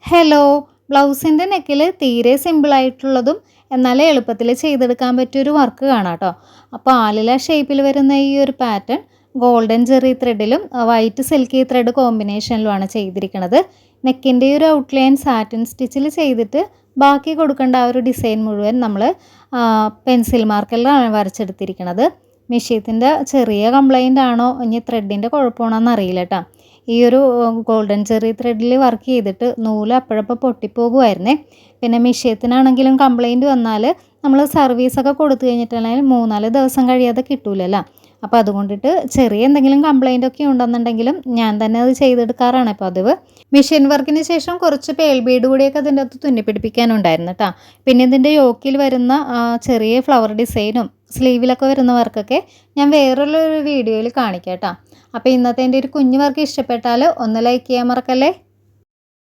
Hello, ബ്ലൗസിൻ്റെ നെക്കിൽ തീരെ സിമ്പിളായിട്ടുള്ളതും എന്നാൽ എളുപ്പത്തിൽ ചെയ്തെടുക്കാൻ പറ്റിയൊരു വർക്ക് കാണാം കേട്ടോ. അപ്പോൾ ആലില ഷേപ്പിൽ വരുന്ന ഈ ഒരു പാറ്റേൺ ഗോൾഡൻ ജെറി ത്രെഡിലും വൈറ്റ് സിൽക്കി ത്രെഡ് കോമ്പിനേഷനിലുമാണ് ചെയ്തിരിക്കുന്നത്. നെക്കിൻ്റെ ഒരു ഔട്ട്ലൈൻ സാറ്റിൻ സ്റ്റിച്ചിൽ ചെയ്തിട്ട് ബാക്കി കൊടുക്കേണ്ട ആ ഒരു ഡിസൈൻ മുഴുവൻ നമ്മൾ പെൻസിൽ മാർക്കറിലാണ് വരച്ചെടുത്തിരിക്കുന്നത്. മെഷീത്തിൻ്റെ ചെറിയ കംപ്ലൈൻ്റ് ആണോ ഇനി ത്രെഡിൻ്റെ കുഴപ്പമാണോ എന്നറിയില്ല കേട്ടോ. ഈ ഒരു ഗോൾഡൻ ചെറി ത്രെഡിൽ വർക്ക് ചെയ്തിട്ട് നൂല് അപ്പോഴപ്പോൾ പൊട്ടിപ്പോകുമായിരുന്നേ. പിന്നെ മിഷ്യത്തിനാണെങ്കിലും കംപ്ലൈൻറ്റ് വന്നാൽ നമ്മൾ സർവീസൊക്കെ കൊടുത്തു കഴിഞ്ഞിട്ടുണ്ടെങ്കിൽ 3-4 ദിവസം കഴിയാതെ കിട്ടൂലല്ലോ. അപ്പോൾ അതുകൊണ്ടിട്ട് ചെറിയ എന്തെങ്കിലും കംപ്ലൈൻ്റ് ഒക്കെ ഉണ്ടെന്നുണ്ടെങ്കിലും ഞാൻ തന്നെ അത് ചെയ്തെടുക്കാറാണ് പതിവ്. മെഷീൻ വർക്കിന് ശേഷം കുറച്ച് പേൾ ബീഡ് കൂടിയൊക്കെ അതിൻ്റെ അകത്ത് തുന്നിപ്പിടിപ്പിക്കാനുണ്ടായിരുന്നു കേട്ടോ. പിന്നെ ഇതിൻ്റെ യോക്കിൽ വരുന്ന ചെറിയ ഫ്ലവർ ഡിസൈനും സ്ലീവിലൊക്കെ വരുന്ന വർക്കൊക്കെ ഞാൻ വേറൊരു വീഡിയോയിൽ കാണിക്കാം കേട്ടോ. അപ്പോൾ ഇന്നത്തെ എൻ്റെ ഒരു കുഞ്ഞു വർക്ക് ഇഷ്ടപ്പെട്ടാൽ ഒന്ന് ലൈക്ക് ചെയ്യാൻ മറക്കല്ലേ.